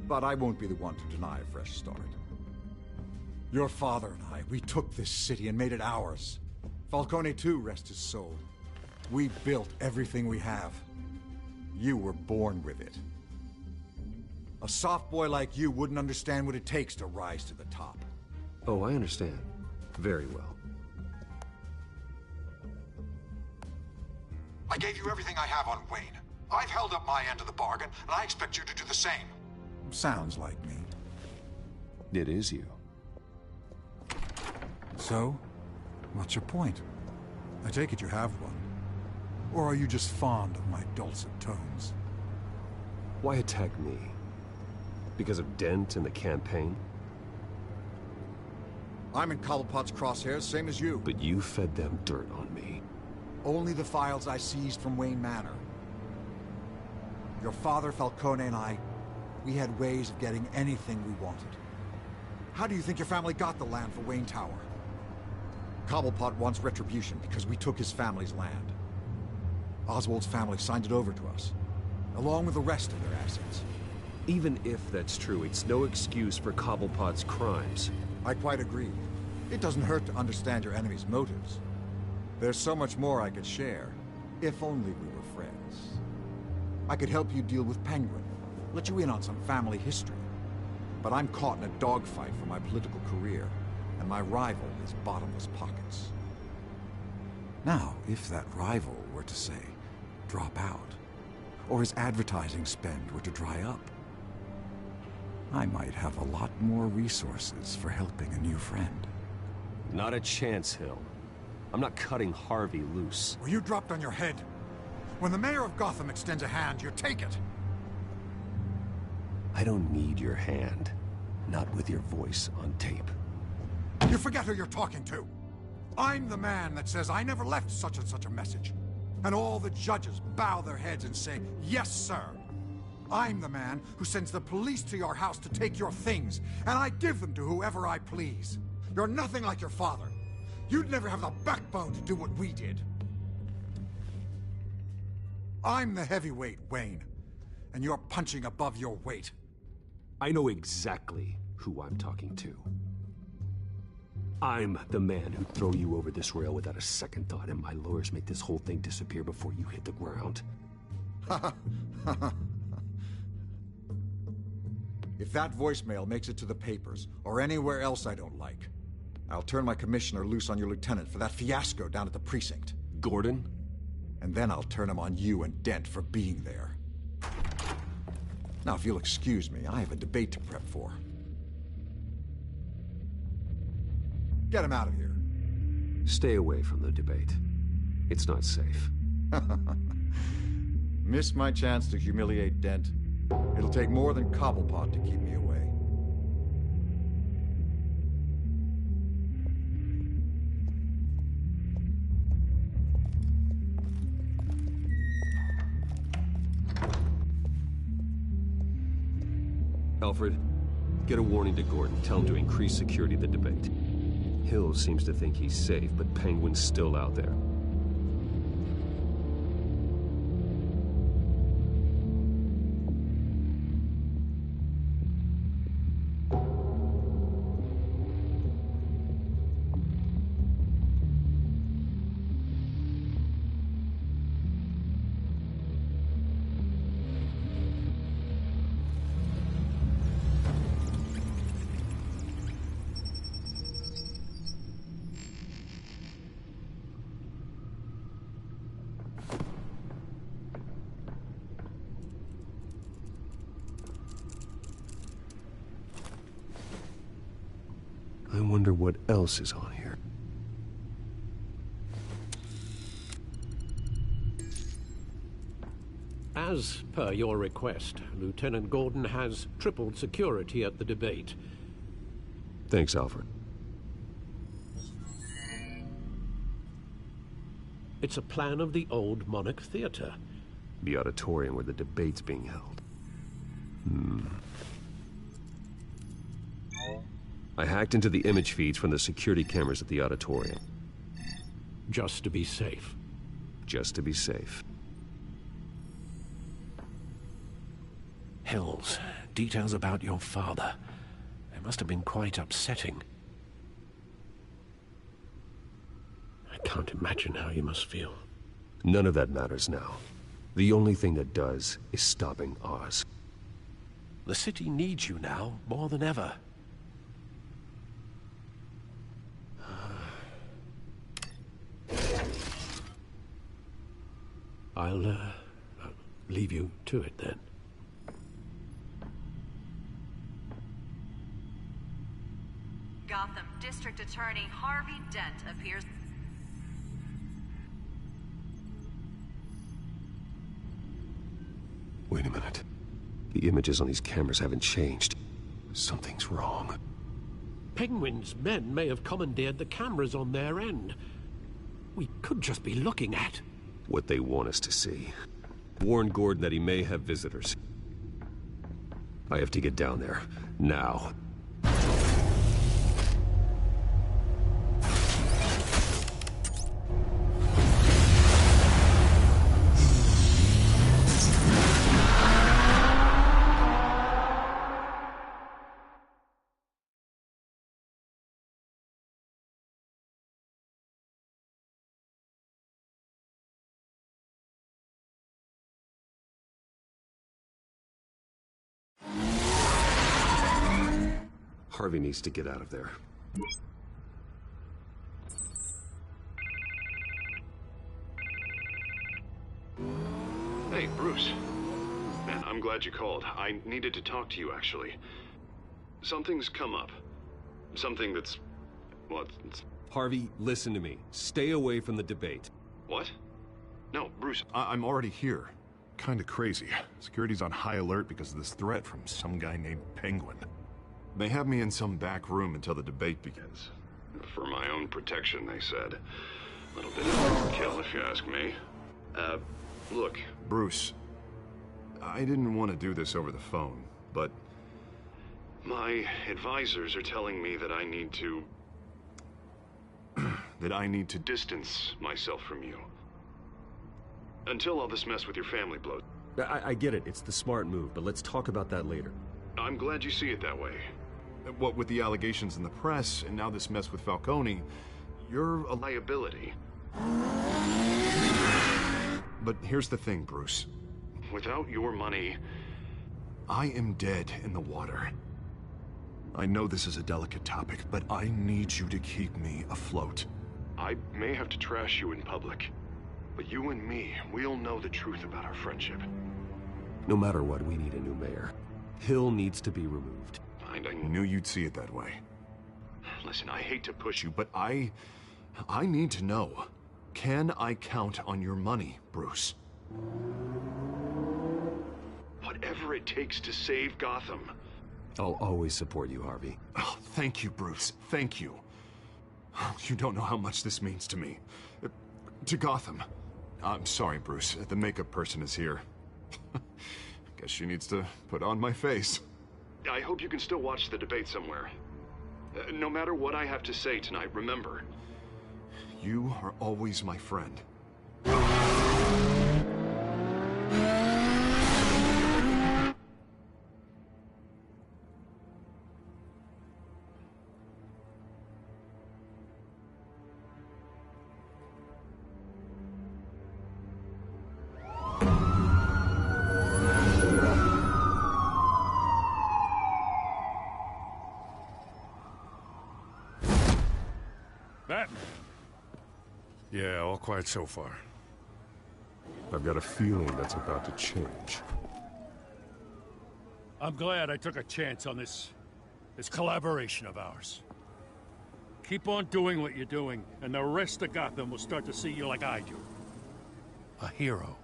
But I won't be the one to deny a fresh start. Your father and I, we took this city and made it ours. Falcone too, rest his soul. We built everything we have. You were born with it. A soft boy like you wouldn't understand what it takes to rise to the top. Oh, I understand. Very well. I gave you everything I have on Wayne. I've held up my end of the bargain, and I expect you to do the same. Sounds like me. It is you. So, what's your point? I take it you have one. Or are you just fond of my dulcet tones? Why attack me? Because of Dent and the campaign? I'm in Cobblepot's crosshairs, same as you. But you fed them dirt on me. Only the files I seized from Wayne Manor. Your father, Falcone, and I, we had ways of getting anything we wanted. How do you think your family got the land for Wayne Tower? Cobblepot wants retribution because we took his family's land. Oswald's family signed it over to us, along with the rest of their assets. Even if that's true, it's no excuse for Cobblepot's crimes. I quite agree. It doesn't hurt to understand your enemy's motives. There's so much more I could share, if only we were friends. I could help you deal with Penguin, let you in on some family history. But I'm caught in a dogfight for my political career, and my rival is bottomless pockets. Now, if that rival were to say, drop out, or his advertising spend were to dry up, I might have a lot more resources for helping a new friend. Not a chance, Hill. I'm not cutting Harvey loose. Were you dropped on your head? When the mayor of Gotham extends a hand, you take it. I don't need your hand. Not with your voice on tape. You forget who you're talking to. I'm the man that says I never left such and such a message. And all the judges bow their heads and say, yes, sir. I'm the man who sends the police to your house to take your things, and I give them to whoever I please. You're nothing like your father. You'd never have the backbone to do what we did. I'm the heavyweight, Wayne, and you're punching above your weight. I know exactly who I'm talking to. I'm the man who'd throw you over this rail without a second thought, and my lawyers make this whole thing disappear before you hit the ground. If that voicemail makes it to the papers, or anywhere else I don't like, I'll turn my commissioner loose on your lieutenant for that fiasco down at the precinct. Gordon? And then I'll turn him on you and Dent for being there. Now, if you'll excuse me, I have a debate to prep for. Get him out of here. Stay away from the debate. It's not safe. Miss my chance to humiliate Dent. It'll take more than Cobblepot to keep me away. Alfred, get a warning to Gordon. Tell him to increase security at the debate. Hill seems to think he's safe, but Penguin's still out there. I wonder what else is on here. As per your request, Lieutenant Gordon has tripled security at the debate. Thanks, Alfred. It's a plan of the old Monarch Theater. The auditorium where the debate's being held. I hacked into the image feeds from the security cameras at the auditorium. Just to be safe. Just to be safe. Hills, details about your father. They must have been quite upsetting. I can't imagine how you must feel. None of that matters now. The only thing that does is stopping Oz. The city needs you now, more than ever. I'll leave you to it then. Gotham District Attorney Harvey Dent appears. Wait a minute. The images on these cameras haven't changed. Something's wrong. Penguin's men may have commandeered the cameras on their end. We could just be looking at what they want us to see. Warn Gordon that he may have visitors. I have to get down there. Now. Harvey needs to get out of there. Hey, Bruce. Man, I'm glad you called. I needed to talk to you, actually. Something's come up. Something that's... well, it's... Harvey, listen to me. Stay away from the debate. What? No, Bruce, I'm already here. Kinda crazy. Security's on high alert because of this threat from some guy named Penguin. They have me in some back room until the debate begins. For my own protection, they said. A little bit of overkill, if you ask me. Look, Bruce, I didn't want to do this over the phone, but my advisors are telling me that I need to... distance myself from you. Until all this mess with your family blows. I get it. It's the smart move, but let's talk about that later. I'm glad you see it that way. What with the allegations in the press, and now this mess with Falcone, you're a liability. But here's the thing, Bruce. Without your money, I am dead in the water. I know this is a delicate topic, but I need you to keep me afloat. I may have to trash you in public, but you and me, we'll know the truth about our friendship. No matter what, we need a new mayor. Hill needs to be removed. I knew you'd see it that way. Listen, I hate to push you, but I need to know. Can I count on your money, Bruce? Whatever it takes to save Gotham. I'll always support you, Harvey. Oh, thank you, Bruce. Thank you. You don't know how much this means to me. To Gotham. I'm sorry, Bruce. The makeup person is here. Guess she needs to put on my face. I hope you can still watch the debate somewhere. No matter what I have to say tonight, remember, you are always my friend. Batman. Yeah, all quiet so far. I've got a feeling that's about to change. I'm glad I took a chance on this collaboration of ours. Keep on doing what you're doing, and the rest of Gotham will start to see you like I do. A hero.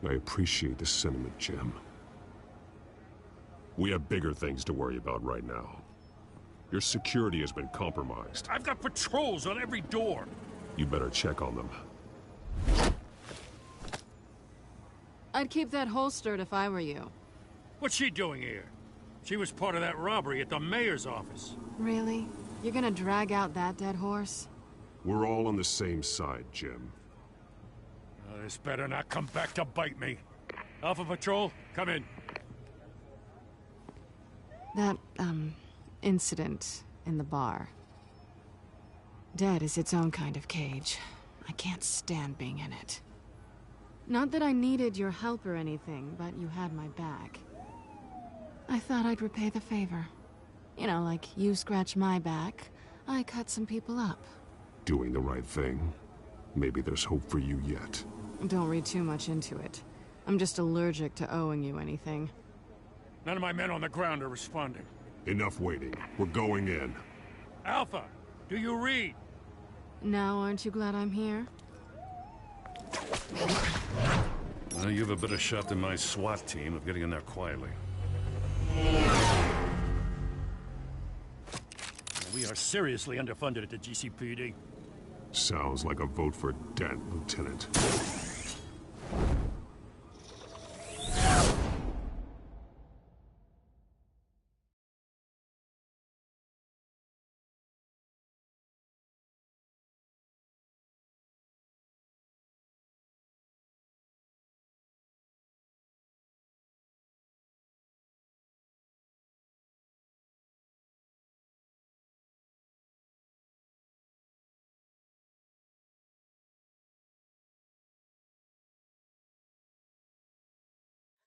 I appreciate the sentiment, Jim. We have bigger things to worry about right now. Your security has been compromised. I've got patrols on every door. You better check on them. I'd keep that holstered if I were you. What's she doing here? She was part of that robbery at the mayor's office. Really? You're gonna drag out that dead horse? We're all on the same side, Jim. This better not come back to bite me. Alpha Patrol, come in. That, incident in the bar. Dead is its own kind of cage. I can't stand being in it. Not that I needed your help or anything, but you had my back. I thought I'd repay the favor. You know, like you scratch my back, I cut some people up. Doing the right thing. Maybe there's hope for you yet. Don't read too much into it. I'm just allergic to owing you anything. None of my men on the ground are responding. Enough waiting. We're going in. Alpha, do you read? Now aren't you glad I'm here? Well, you have a better shot than my SWAT team of getting in there quietly. We are seriously underfunded at the GCPD. Sounds like a vote for Dent, Lieutenant.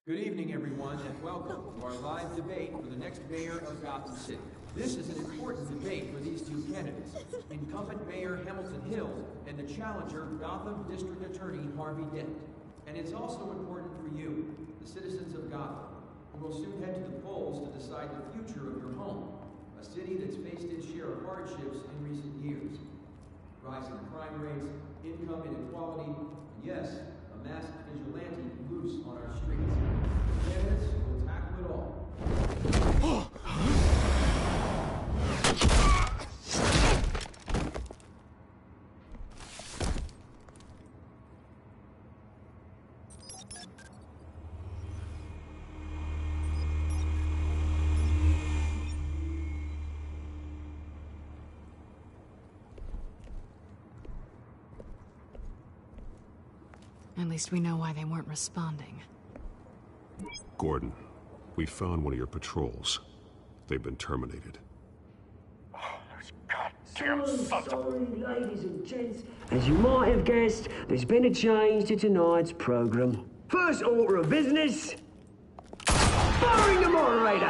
Good evening, everyone, and welcome to our live debate for the next mayor of Gotham City. This is an important debate for these two candidates, incumbent Mayor Hamilton Hill and the challenger, Gotham District Attorney Harvey Dent. And it's also important for you, the citizens of Gotham, who will soon head to the polls to decide the future of your home, a city that's faced its share of hardships in recent years. Rising crime rates, income inequality, and yes, a masked vigilante loose on our streets. Candidates will tackle it all. At least we know why they weren't responding. Gordon, We found one of your patrols. They've been terminated. So sorry, ladies and gents. As you might have guessed, there's been a change to tonight's program. First order of business, firing the moderator!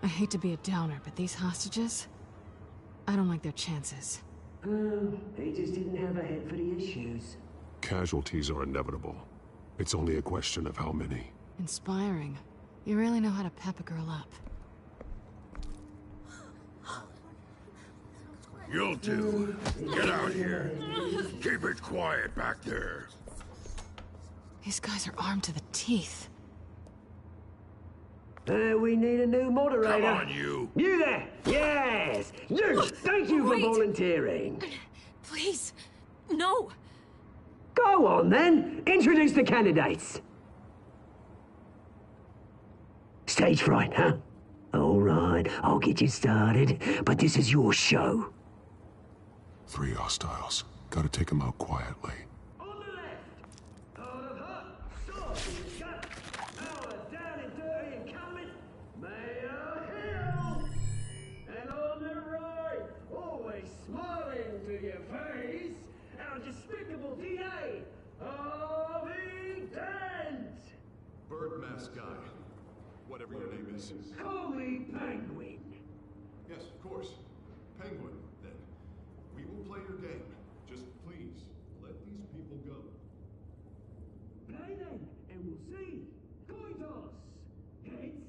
I hate to be a downer, but these hostages, I don't like their chances. He just didn't have a head for the issues. Casualties are inevitable. It's only a question of how many. Inspiring. You really know how to pep a girl up. You two, get out here. Keep it quiet back there. These guys are armed to the teeth. We need a new moderator. Come on, you. You there! Yes! You! Thank you for volunteering. Please, no. Go on, then. Introduce the candidates. Stage fright, huh? All right, I'll get you started, but this is your show. 3 hostiles. Gotta take them out quietly. On the left, out of hot, sword in the gut, our down and dirty and coming, Mayor Hill. And on the right, always smiling to your face, our despicable DA, Harvey Dent. Bird mask guy. Whatever your name is. Call me Penguin. Yes, of course. Penguin, then. We will play your game. Just please, let these people go. Play then, and we'll see. Coin toss. Heads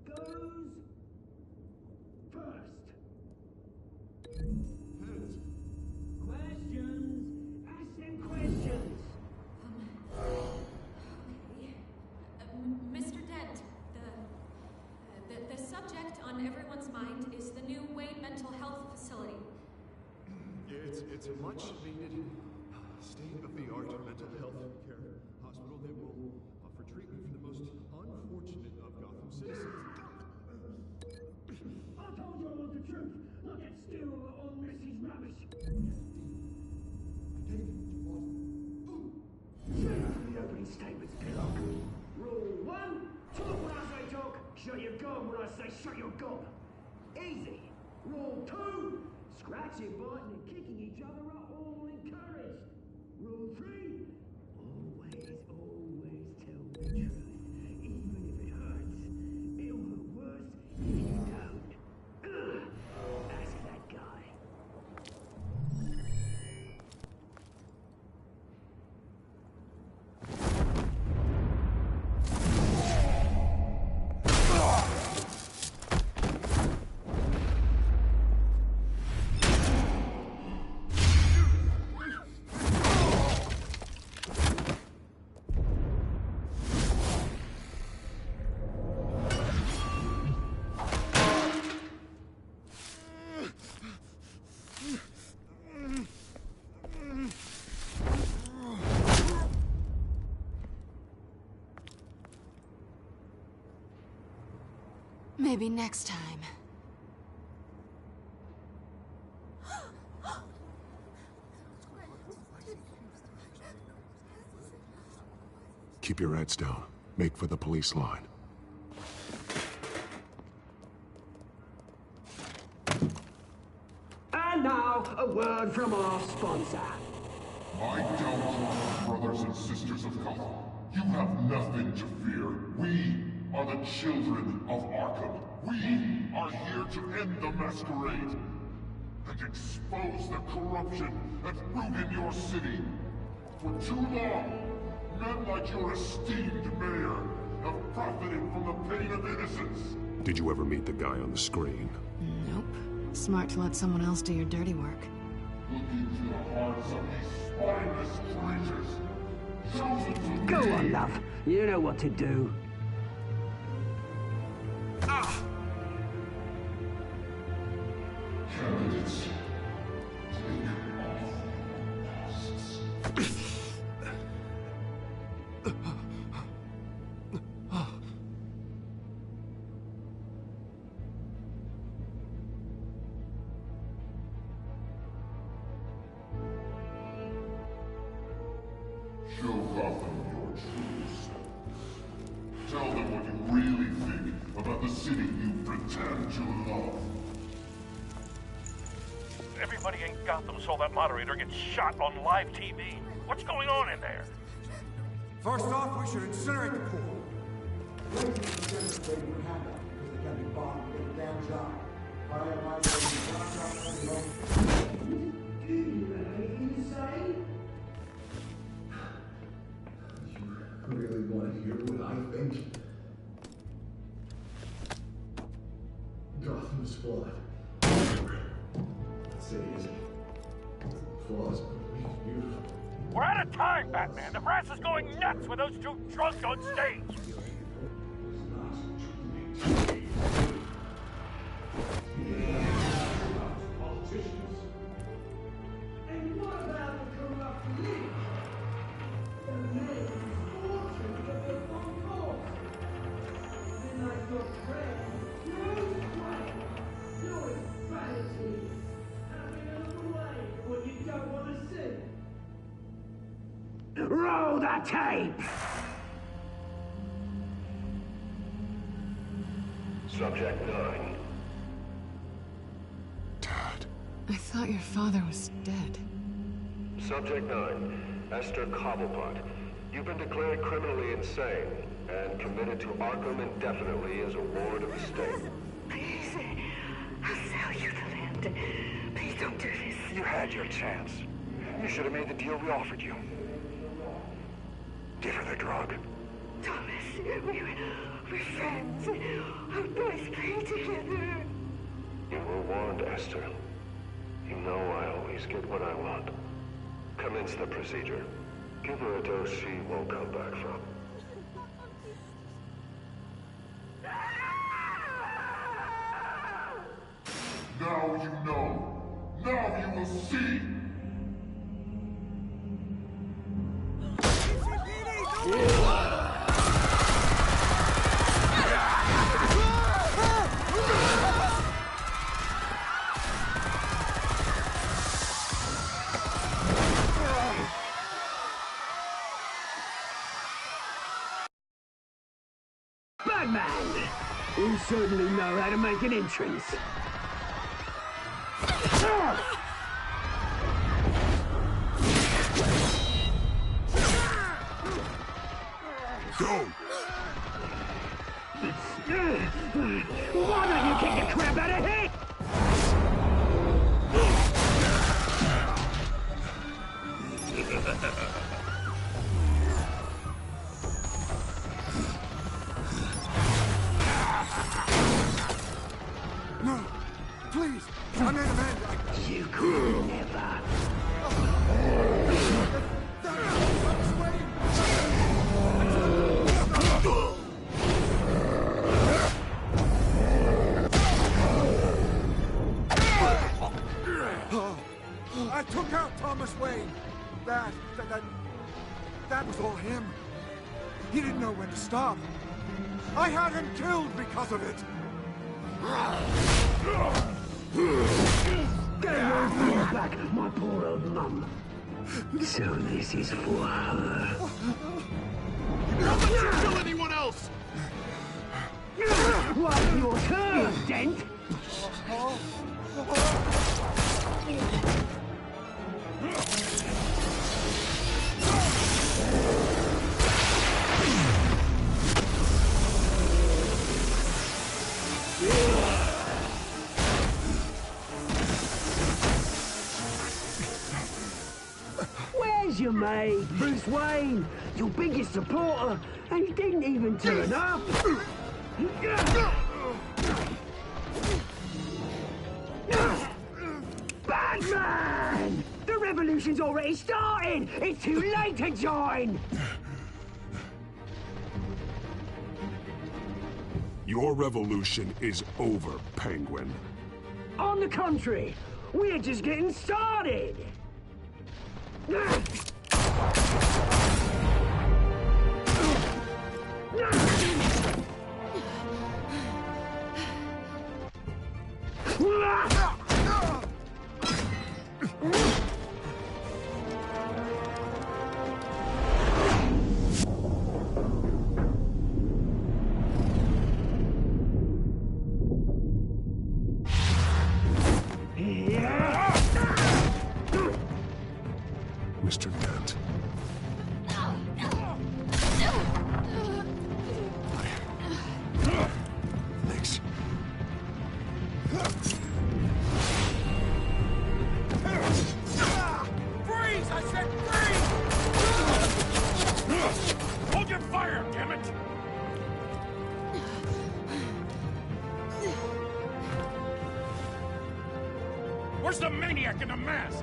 goes first. Heads. Questions. Ask them questions. Mr. Dent, the subject on everyone's mind is the new Wayne Mental Health Facility. It's a much-needed, state-of-the-art mental health care hospital that will offer treatment for the most unfortunate of Gotham citizens. I told you I want the truth. Not that still on Mrs. Rubbish. Straight to the opening statements, Pillock. Rule 1, talk when I say talk, shut your gob when I say shut your gob. Easy. Rule 2, scratching, biting and kicking each other are all encouraged. Rule 3, always tell the truth. Even if it hurts. It'll hurt worse if you don't. Ask that guy. Maybe next time. Keep your heads down. Make for the police line. And now, a word from our sponsor. My downtrodden brothers and sisters of Gotham, you have nothing to fear. We are the children of Arkham. We are here to end the masquerade and expose the corruption that ruined your city. For too long, men like your esteemed mayor have profited from the pain of innocence. Did you ever meet the guy on the screen? Nope. Smart to let someone else do your dirty work. Look into the hearts of these spineless creatures. Chosen to Go on, love. You know what to do. Candidates, take off masks. Show Gotham city you pretend to love. Everybody in Gotham saw that moderator get shot on live TV. What's going on in there? First off, we should incinerate the pool. You really want to hear what I think? Gotham's flawed. That city isn't. Flaws, but it's beautiful. We're out of time, Batman. The brass is going nuts with those two drunks on stage. Politicians. And what about the corrupt elite? The men fortune of the phone calls. They're like your friend, your own friend, your insanity. Having a look away what you don't want to see. Roll the tape! Subject 9. I thought your father was dead. Subject 9, Esther Cobblepot. You've been declared criminally insane and committed to Arkham indefinitely as a ward of the state. Please, I'll sell you the land. Please don't do this. You had your chance. You should have made the deal we offered you. Give her the drug. Thomas, we're friends. Our boys play together. You were warned, Esther. You know I always get what I want. Commence the procedure. Give her a dose she won't come back from. Now you know. Now you will see. Batman! You certainly know how to make an entrance. Go! Why don't you kick the crap out of here? No! Please! I made a man! You could never. I took out Thomas Wayne. That was all him. He didn't know when to stop. I had him killed because of it. Get your feet back, my poor old mum. So this is for her. Don't let you kill anyone else! What's your turn, Dent? Where's your mate, Bruce Wayne? Your biggest supporter, and he didn't even turn up. Batman! The revolution's already started! It's too late to join! Your revolution is over, Penguin. On the contrary, we're just getting started! Where's the maniac in the mask?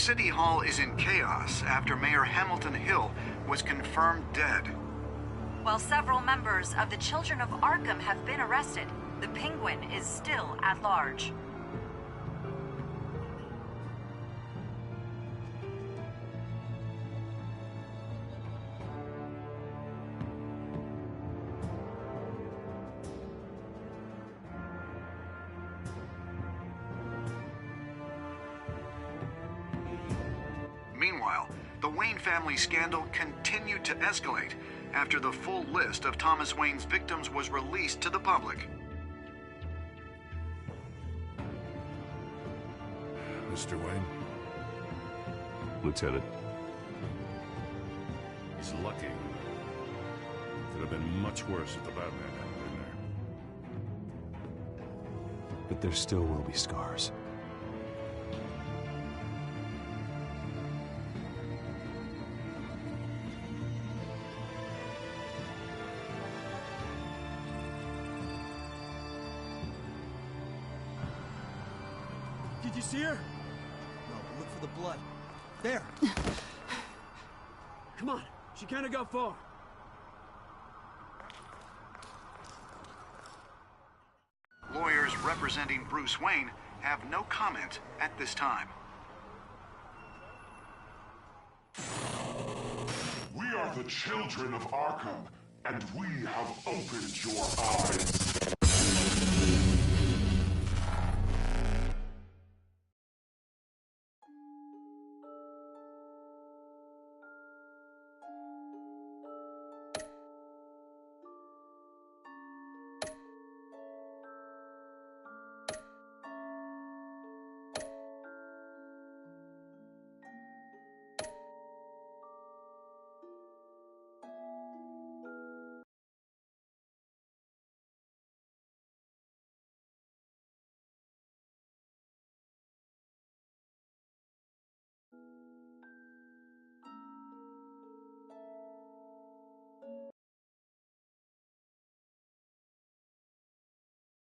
City Hall is in chaos after Mayor Hamilton Hill was confirmed dead. While several members of the Children of Arkham have been arrested, the Penguin is still at large. Meanwhile, the Wayne family scandal continued to escalate after the full list of Thomas Wayne's victims was released to the public. Mr. Wayne? Lieutenant. He's lucky. Could have been much worse if the Batman hadn't been there. But there still will be scars. Did you see her? No, but look for the blood. There. Come on, she can't have got far. Lawyers representing Bruce Wayne have no comment at this time. We are the children of Arkham, and we have opened your eyes.